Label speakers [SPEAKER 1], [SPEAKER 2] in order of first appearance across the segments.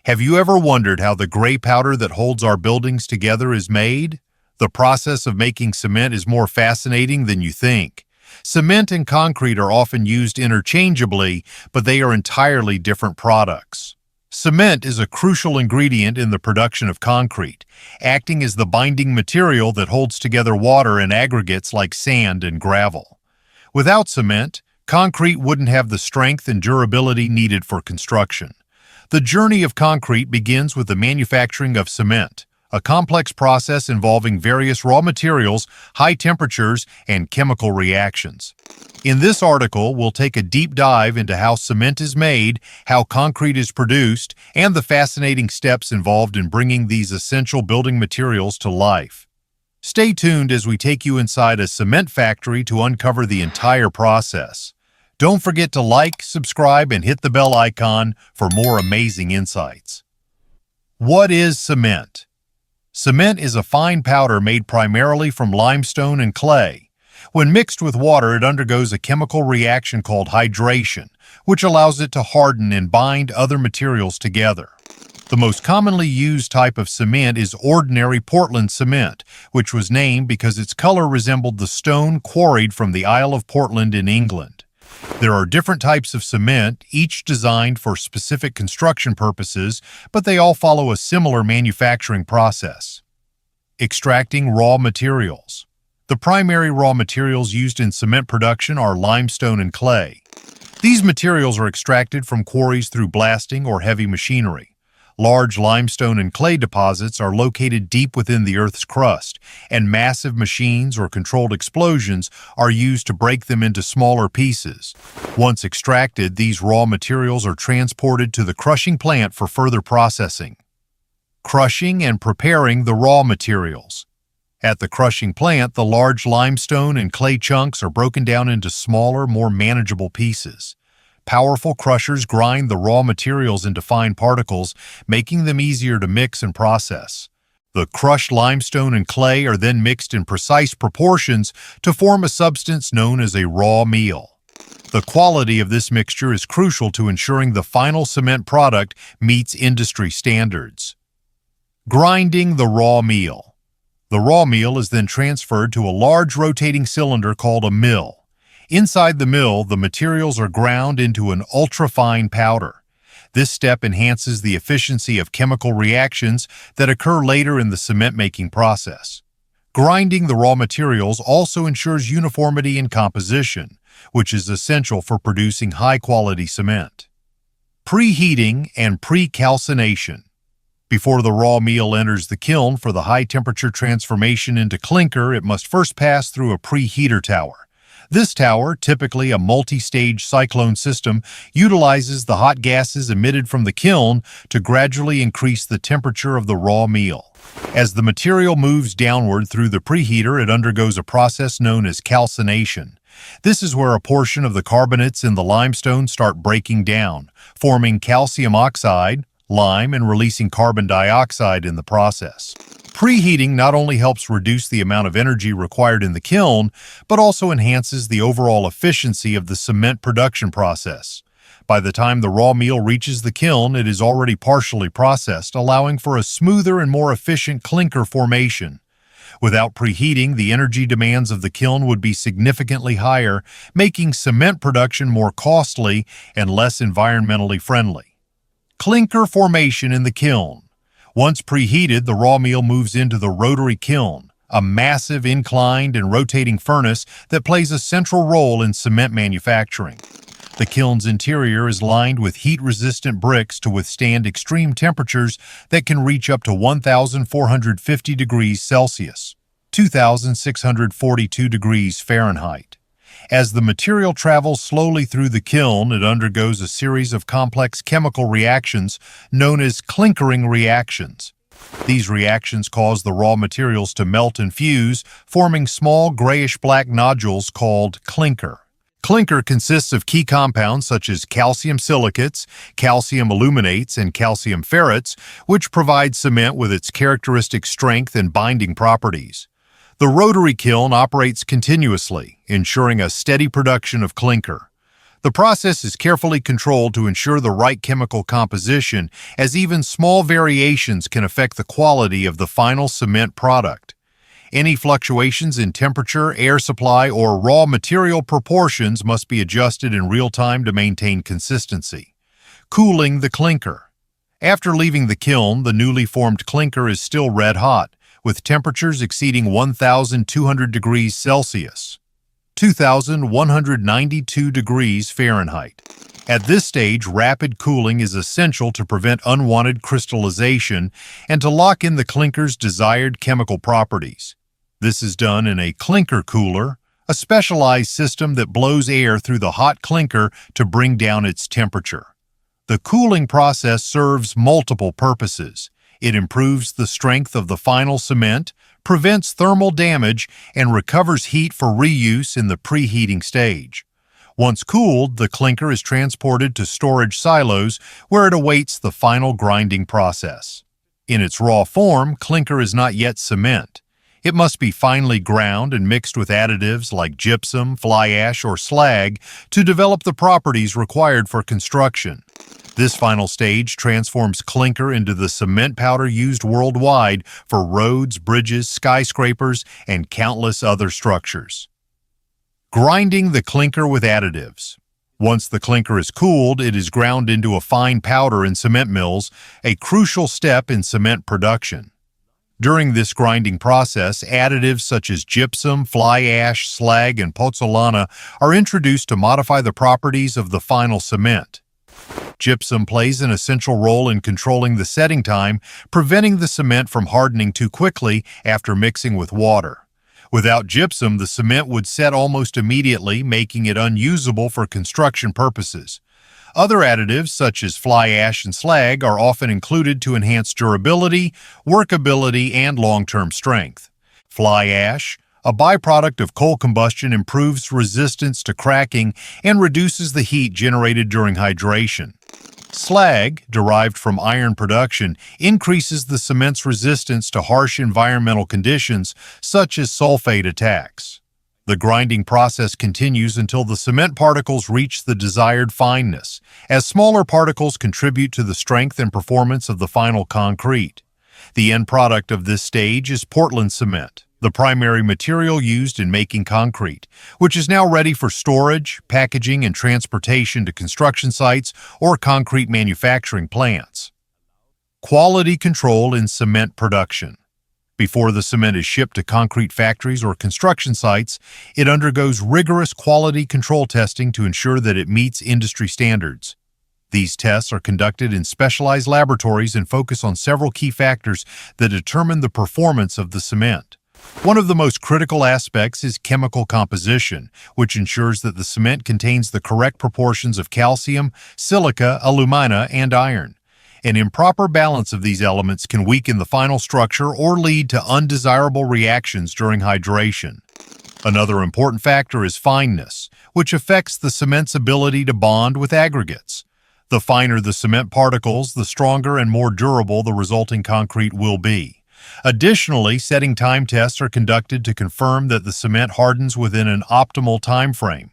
[SPEAKER 1] Have you ever wondered how the gray powder that holds our buildings together is made? The process of making cement is more fascinating than you think. Cement and concrete are often used interchangeably, but they are entirely different products. Cement is a crucial ingredient in the production of concrete, acting as the binding material that holds together water and aggregates like sand and gravel. Without cement, concrete wouldn't have the strength and durability needed for construction. The journey of concrete begins with the manufacturing of cement, a complex process involving various raw materials, high temperatures, and chemical reactions. In this article, we'll take a deep dive into how cement is made, how concrete is produced, and the fascinating steps involved in bringing these essential building materials to life. Stay tuned as we take you inside a cement factory to uncover the entire process. Don't forget to like, subscribe, and hit the bell icon for more amazing insights. What is cement? Cement is a fine powder made primarily from limestone and clay. When mixed with water, it undergoes a chemical reaction called hydration, which allows it to harden and bind other materials together. The most commonly used type of cement is ordinary Portland cement, which was named because its color resembled the stone quarried from the Isle of Portland in England. There are different types of cement, each designed for specific construction purposes, but they all follow a similar manufacturing process. Extracting raw materials. The primary raw materials used in cement production are limestone and clay. These materials are extracted from quarries through blasting or heavy machinery. Large limestone and clay deposits are located deep within the Earth's crust, and massive machines or controlled explosions are used to break them into smaller pieces. Once extracted, these raw materials are transported to the crushing plant for further processing. Crushing and preparing the raw materials. At the crushing plant, the large limestone and clay chunks are broken down into smaller, more manageable pieces. Powerful crushers grind the raw materials into fine particles, making them easier to mix and process. The crushed limestone and clay are then mixed in precise proportions to form a substance known as a raw meal. The quality of this mixture is crucial to ensuring the final cement product meets industry standards. Grinding the raw meal. The raw meal is then transferred to a large rotating cylinder called a mill. Inside the mill, the materials are ground into an ultra-fine powder. This step enhances the efficiency of chemical reactions that occur later in the cement-making process. Grinding the raw materials also ensures uniformity in composition, which is essential for producing high-quality cement. Preheating and pre-calcination. Before the raw meal enters the kiln for the high-temperature transformation into clinker, it must first pass through a preheater tower. This tower, typically a multi-stage cyclone system, utilizes the hot gases emitted from the kiln to gradually increase the temperature of the raw meal. As the material moves downward through the preheater, it undergoes a process known as calcination. This is where a portion of the carbonates in the limestone start breaking down, forming calcium oxide, lime, and releasing carbon dioxide in the process. Preheating not only helps reduce the amount of energy required in the kiln, but also enhances the overall efficiency of the cement production process. By the time the raw meal reaches the kiln, it is already partially processed, allowing for a smoother and more efficient clinker formation. Without preheating, the energy demands of the kiln would be significantly higher, making cement production more costly and less environmentally friendly. Clinker formation in the kiln. Once preheated, the raw meal moves into the rotary kiln, a massive inclined and rotating furnace that plays a central role in cement manufacturing. The kiln's interior is lined with heat-resistant bricks to withstand extreme temperatures that can reach up to 1,450 degrees Celsius, 2,642 degrees Fahrenheit. As the material travels slowly through the kiln, it undergoes a series of complex chemical reactions known as clinkering reactions. These reactions cause the raw materials to melt and fuse, forming small grayish-black nodules called clinker. Clinker consists of key compounds such as calcium silicates, calcium aluminates, and calcium ferrates, which provide cement with its characteristic strength and binding properties. The rotary kiln operates continuously, ensuring a steady production of clinker. The process is carefully controlled to ensure the right chemical composition, as even small variations can affect the quality of the final cement product. Any fluctuations in temperature, air supply, or raw material proportions must be adjusted in real time to maintain consistency. Cooling the clinker. After leaving the kiln, the newly formed clinker is still red hot, with temperatures exceeding 1,200 degrees Celsius, 2,192 degrees Fahrenheit. At this stage, rapid cooling is essential to prevent unwanted crystallization and to lock in the clinker's desired chemical properties. This is done in a clinker cooler, a specialized system that blows air through the hot clinker to bring down its temperature. The cooling process serves multiple purposes. It improves the strength of the final cement, prevents thermal damage, and recovers heat for reuse in the preheating stage. Once cooled, the clinker is transported to storage silos where it awaits the final grinding process. In its raw form, clinker is not yet cement. It must be finely ground and mixed with additives like gypsum, fly ash, or slag to develop the properties required for construction. This final stage transforms clinker into the cement powder used worldwide for roads, bridges, skyscrapers, and countless other structures. Grinding the clinker with additives. Once the clinker is cooled, it is ground into a fine powder in cement mills, a crucial step in cement production. During this grinding process, additives such as gypsum, fly ash, slag, and pozzolana are introduced to modify the properties of the final cement. Gypsum plays an essential role in controlling the setting time, preventing the cement from hardening too quickly after mixing with water. Without gypsum, the cement would set almost immediately, making it unusable for construction purposes. Other additives, such as fly ash and slag, are often included to enhance durability, workability, and long-term strength. Fly ash, a byproduct of coal combustion, improves resistance to cracking and reduces the heat generated during hydration. Slag, derived from iron production, increases the cement's resistance to harsh environmental conditions such as sulfate attacks. The grinding process continues until the cement particles reach the desired fineness, as smaller particles contribute to the strength and performance of the final concrete. The end product of this stage is Portland cement, the primary material used in making concrete, which is now ready for storage, packaging, and transportation to construction sites or concrete manufacturing plants. Quality control in cement production. Before the cement is shipped to concrete factories or construction sites, it undergoes rigorous quality control testing to ensure that it meets industry standards. These tests are conducted in specialized laboratories and focus on several key factors that determine the performance of the cement. One of the most critical aspects is chemical composition, which ensures that the cement contains the correct proportions of calcium, silica, alumina, and iron. An improper balance of these elements can weaken the final structure or lead to undesirable reactions during hydration. Another important factor is fineness, which affects the cement's ability to bond with aggregates. The finer the cement particles, the stronger and more durable the resulting concrete will be. Additionally, setting time tests are conducted to confirm that the cement hardens within an optimal time frame.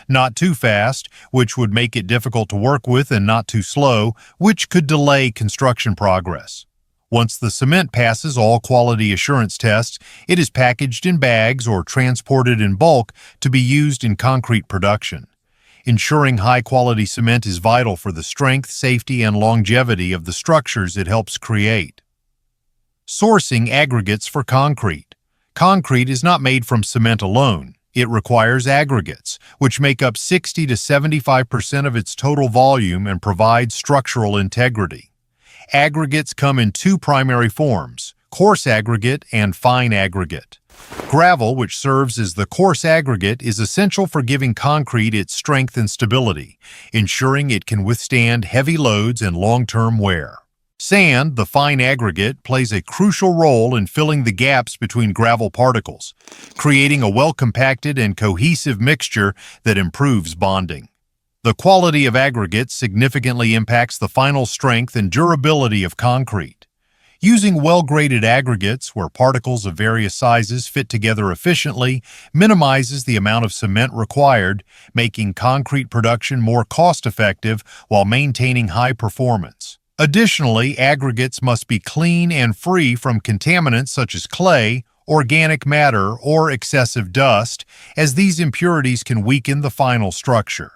[SPEAKER 1] Not too fast, which would make it difficult to work with, and not too slow, which could delay construction progress. Once the cement passes all quality assurance tests, it is packaged in bags or transported in bulk to be used in concrete production. Ensuring high-quality cement is vital for the strength, safety, and longevity of the structures it helps create. Sourcing aggregates for concrete. Concrete is not made from cement alone. It requires aggregates, which make up 60 to 75% of its total volume and provide structural integrity. Aggregates come in two primary forms: coarse aggregate and fine aggregate. Gravel, which serves as the coarse aggregate, is essential for giving concrete its strength and stability, ensuring it can withstand heavy loads and long-term wear. Sand, the fine aggregate, plays a crucial role in filling the gaps between gravel particles, creating a well-compacted and cohesive mixture that improves bonding. The quality of aggregates significantly impacts the final strength and durability of concrete. Using well-graded aggregates where particles of various sizes fit together efficiently minimizes the amount of cement required, making concrete production more cost-effective while maintaining high performance. Additionally, aggregates must be clean and free from contaminants such as clay, organic matter, or excessive dust, as these impurities can weaken the final structure.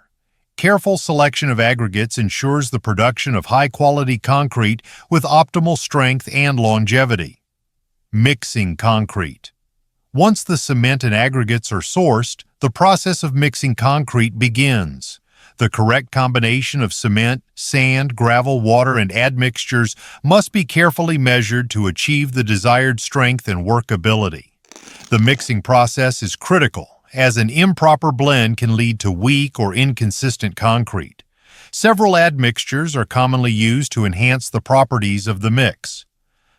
[SPEAKER 1] Careful selection of aggregates ensures the production of high-quality concrete with optimal strength and longevity. Mixing concrete. Once the cement and aggregates are sourced, the process of mixing concrete begins. The correct combination of cement, sand, gravel, water, and admixtures must be carefully measured to achieve the desired strength and workability. The mixing process is critical, as an improper blend can lead to weak or inconsistent concrete. Several admixtures are commonly used to enhance the properties of the mix.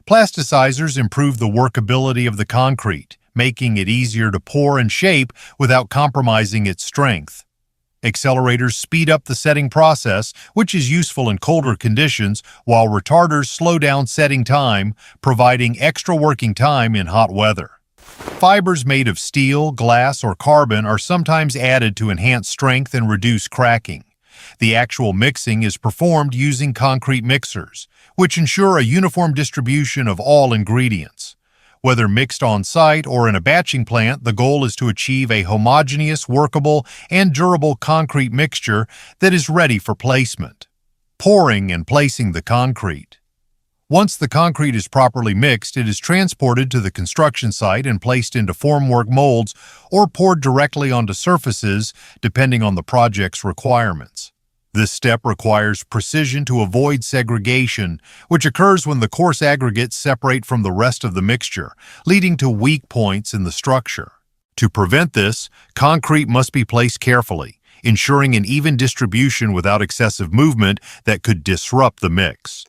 [SPEAKER 1] Plasticizers improve the workability of the concrete, making it easier to pour and shape without compromising its strength. Accelerators speed up the setting process, which is useful in colder conditions, while retarders slow down setting time, providing extra working time in hot weather. Fibers made of steel, glass, or carbon are sometimes added to enhance strength and reduce cracking. The actual mixing is performed using concrete mixers, which ensure a uniform distribution of all ingredients. Whether mixed on-site or in a batching plant, the goal is to achieve a homogeneous, workable, and durable concrete mixture that is ready for placement. Pouring and placing the concrete. Once the concrete is properly mixed, it is transported to the construction site and placed into formwork molds or poured directly onto surfaces, depending on the project's requirements. This step requires precision to avoid segregation, which occurs when the coarse aggregates separate from the rest of the mixture, leading to weak points in the structure. To prevent this, concrete must be placed carefully, ensuring an even distribution without excessive movement that could disrupt the mix.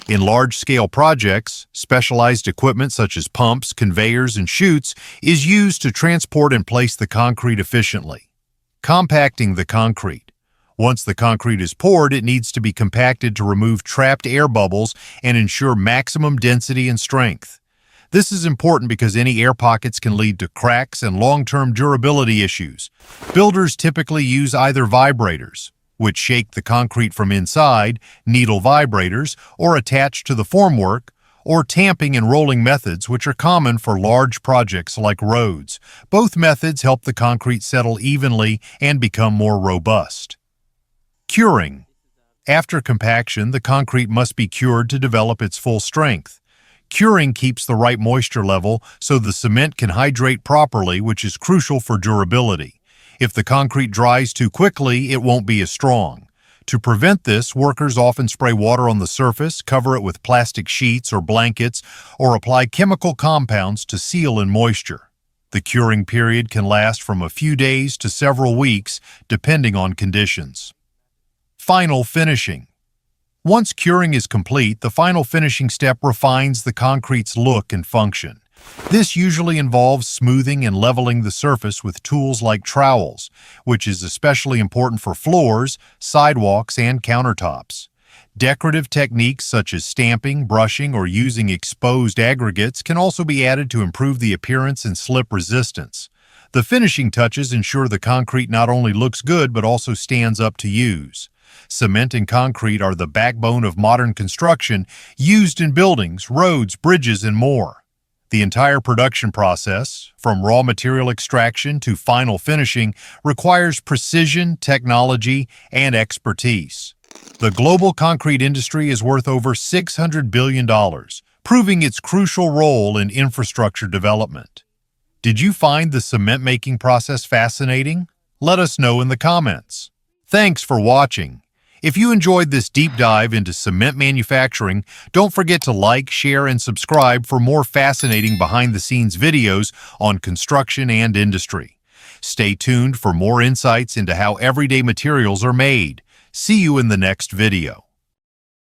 [SPEAKER 1] In large-scale projects, specialized equipment such as pumps, conveyors, and chutes is used to transport and place the concrete efficiently. Compacting the concrete. Once the concrete is poured, it needs to be compacted to remove trapped air bubbles and ensure maximum density and strength. This is important because any air pockets can lead to cracks and long-term durability issues. Builders typically use either vibrators, which shake the concrete from inside, needle vibrators, or attach to the formwork, or tamping and rolling methods, which are common for large projects like roads. Both methods help the concrete settle evenly and become more robust. Curing. After compaction, the concrete must be cured to develop its full strength. Curing keeps the right moisture level so the cement can hydrate properly, which is crucial for durability. If the concrete dries too quickly, it won't be as strong. To prevent this, workers often spray water on the surface, cover it with plastic sheets or blankets, or apply chemical compounds to seal in moisture. The curing period can last from a few days to several weeks, depending on conditions. Final finishing. Once curing is complete, the final finishing step refines the concrete's look and function. This usually involves smoothing and leveling the surface with tools like trowels, which is especially important for floors, sidewalks, and countertops. Decorative techniques such as stamping, brushing, or using exposed aggregates can also be added to improve the appearance and slip resistance. The finishing touches ensure the concrete not only looks good but also stands up to use. Cement and concrete are the backbone of modern construction, used in buildings, roads, bridges, and more. The entire production process, from raw material extraction to final finishing, requires precision, technology, and expertise. The global concrete industry is worth over $600 billion, proving its crucial role in infrastructure development. Did you find the cement-making process fascinating? Let us know in the comments. Thanks for watching. If you enjoyed this deep dive into cement manufacturing, don't forget to like, share, and subscribe for more fascinating behind-the-scenes videos on construction and industry. Stay tuned for more insights into how everyday materials are made. See you in the next video.